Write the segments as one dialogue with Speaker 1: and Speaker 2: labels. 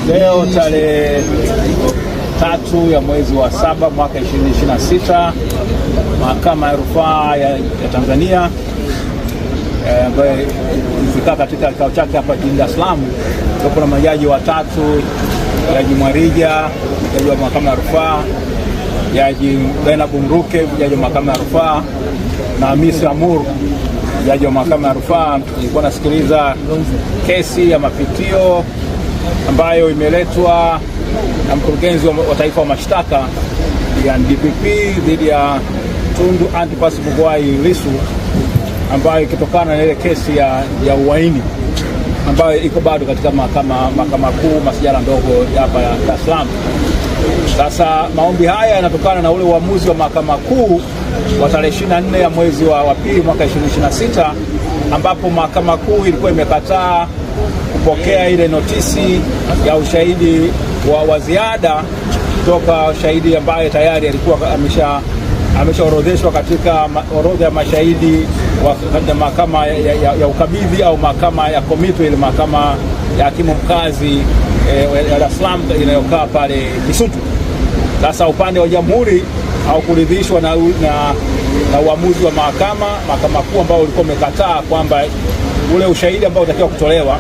Speaker 1: Leo tarehe 3 ya mwezi wa 7 mwaka 2026, Mahakama ya Rufaa ya Tanzania ambayo ilikaa katika kikao chake hapa jijini Dar es Salaam, kuna majaji watatu: Jaji Mwarija, jaji wa Mahakama ya Rufaa, Jaji Zainab Mruke, jaji wa Mahakama ya Rufaa, na Hamisi Amur, jaji wa Mahakama ya Rufaa. Nilikuwa nasikiliza kesi ya mapitio ambayo imeletwa na mkurugenzi wa taifa wa mashtaka ya DPP dhidi ya Tundu Antipas Mughwai Lissu, ambayo ikitokana na ile kesi ya uhaini ambayo iko bado katika mahakama kuu masijala ndogo hapa ya Dar es Salaam. Sasa maombi haya yanatokana na ule uamuzi wa mahakama kuu wa tarehe 24 ya mwezi wa pili mwaka 2026, ambapo mahakama kuu ilikuwa imekataa kupokea ile notisi ya ushahidi wa ziada kutoka shahidi ambaye tayari alikuwa ameshaorodheshwa katika orodha ya mashahidi wa mahakama ya ukabidhi au mahakama ya komito, ile mahakama ya hakimu mkazi ya Dar es Salaam inayokaa pale Kisutu. Sasa upande wa jamhuri haukuridhishwa na uamuzi wa mahakama kuu ambao ulikuwa umekataa kwamba ule ushahidi ambao unatakiwa kutolewa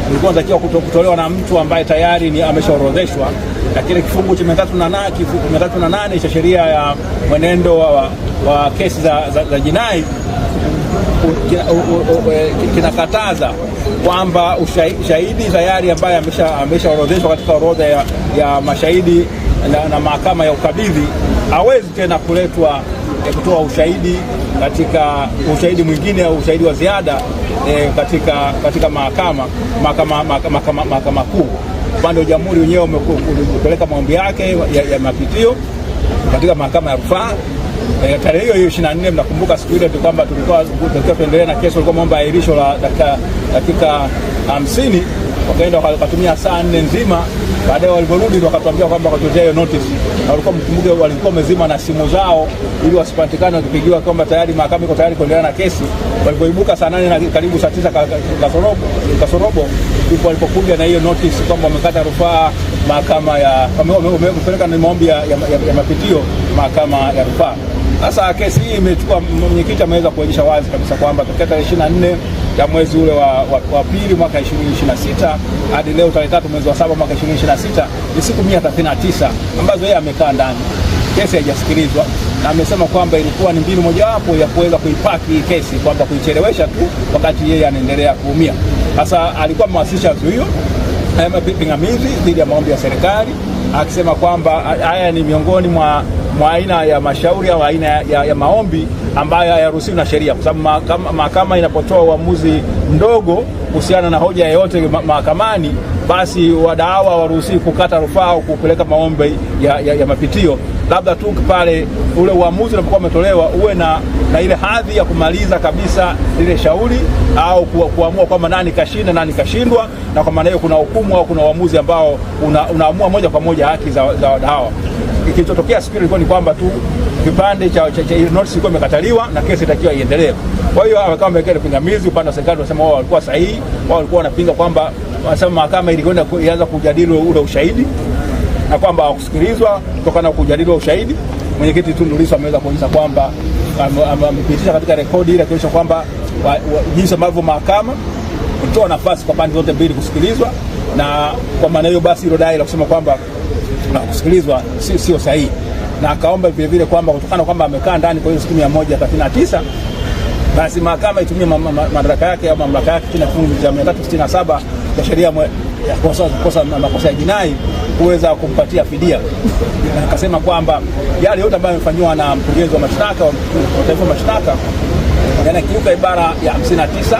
Speaker 1: ulikuwa unatakiwa kutolewa na mtu ambaye tayari ameshaorodheshwa, lakini kifungu cha 308 cha sheria ya mwenendo wa kesi za jinai kinakataza kwamba shahidi tayari ambaye ameshaorodheshwa katika orodha ya mashahidi na mahakama ya ukabidhi hawezi tena kuletwa kutoa ushahidi katika ushahidi mwingine au ushahidi wa ziada katika mahakama kuu. Upande wa jamhuri wenyewe umepeleka maombi yake ya mapitio katika mahakama ya rufaa. Tarehe hiyo 24, mnakumbuka siku ile kwamba tulikuwa tuendelea na kesi, walikuwa maomba ahirisho la dakika 50, wakaenda wakatumia saa 4 nzima. Baadaye waliporudi wakatuambia kwamba wakatoa hiyo notice, na walikuwa wamezima na simu zao ili wasipatikane wakipigiwa kwamba tayari mahakama iko tayari kuendelea na kesi. Walipoibuka saa 8 na karibu saa 9 kasorobo ndipo walipokuja na hiyo notice kwamba wamekata rufaa mahakama ya wamepeleka na maombi ya mapitio mahakama ya rufaa. Sasa kesi hii imechukua, mwenyekiti ameweza kuonyesha wazi kabisa kwamba tokea tarehe 24 ya mwezi ule wa pili mwaka 2026 hadi leo tarehe 3 mwezi wa 7 mwaka 2026 ni siku 139 ambazo yeye amekaa ndani. Kesi haijasikilizwa, na amesema kwamba ilikuwa ni mbinu mojawapo ya kuweza kuipaki hii kesi, kwamba kuichelewesha tu wakati yeye anaendelea kuumia. Sasa alikuwa amewasilisha zuio pingamizi dhidi ya maombi ya serikali, akisema kwamba haya ni miongoni mwa aina ya mashauri au aina ya maombi ambayo hayaruhusiwi na sheria, kwa sababu mahakama inapotoa uamuzi mdogo kuhusiana na hoja yoyote mahakamani, basi wadaiwa hawaruhusiwi kukata rufaa au kupeleka maombi ya mapitio, labda tu pale ule uamuzi unapokuwa umetolewa uwe na ile hadhi ya kumaliza kabisa lile shauri au kuamua kwamba nani kashinda nani kashindwa, na kwa maana hiyo kuna hukumu au kuna uamuzi ambao unaamua moja kwa moja haki za wadaiwa. Kilichotokea siku ilikuwa ni kwamba tu kipande cha ile notice ilikuwa imekataliwa na kesi itakiwa iendelee. Kwa hiyo kama wameweka pingamizi, upande wa serikali wanasema wao walikuwa sahihi, wao walikuwa wanapinga kwamba wanasema mahakama ilikwenda ianza kujadili ule ushahidi na kwamba hawakusikilizwa kutokana na kujadili ushahidi. Mwenyekiti Tundu Lissu ameweza kuonyesha kwamba amepitisha katika rekodi ile kuonyesha kwamba jinsi ambavyo mahakama kutoa nafasi kwa pande zote mbili kusikilizwa, na kwa maana hiyo basi hilo dai la kusema kwamba kusikilizwa sio sahihi, na akaomba vile vile kwamba kutokana kwamba amekaa ndani kwa hiyo siku 139 basi mahakama itumie madaraka yake au mamlaka yake chini ya kifungu cha 367 ya sheria ya makosa ya jinai kuweza kumpatia fidia. Na akasema kwamba yale yote ambayo yamefanywa na mkurugenzi wa mashtaka wa taifa wa mashtaka yanakiuka ibara ya 59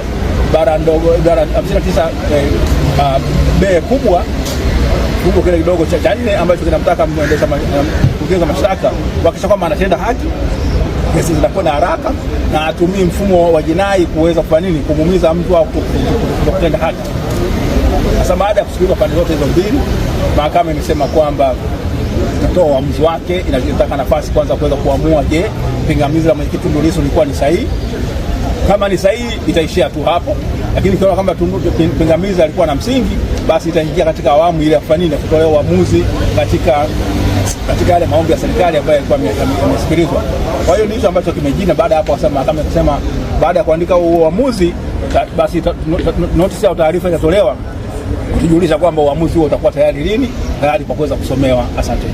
Speaker 1: ibara ndogo ibara 59 b kubwa kifungu kile kidogo cha 4 ambacho kinamtaka mwendesha mkurugenzi wa mashtaka kuhakikisha kwamba anatenda haki, kesi zinakuwa na haraka na atumii mfumo wa jinai kuweza kufanya nini, kumuumiza mtu au kutenda haki. Sasa baada ya kusikiliza pande zote hizo mbili, mahakama imesema kwamba itatoa uamuzi wake, inataka nafasi kwanza kuweza kuamua, je, pingamizi la mwenyekiti Tundu Lissu lilikuwa ni sahihi. Kama ni sahihi itaishia tu hapo, lakini kwa kama pingamizi alikuwa na msingi, basi itaingia katika awamu ile ya kufanya nini, kutolewa uamuzi katika yale maombi ya serikali ambayo yalikuwa yamesikilizwa. Kwa hiyo ndicho ambacho kimejina. Baada hapo wasema mahakama ikasema baada ya kuandika uamuzi basi notice au taarifa itatolewa kutujulisha kwamba uamuzi huo utakuwa tayari lini, tayari kwa kuweza kusomewa. Asante.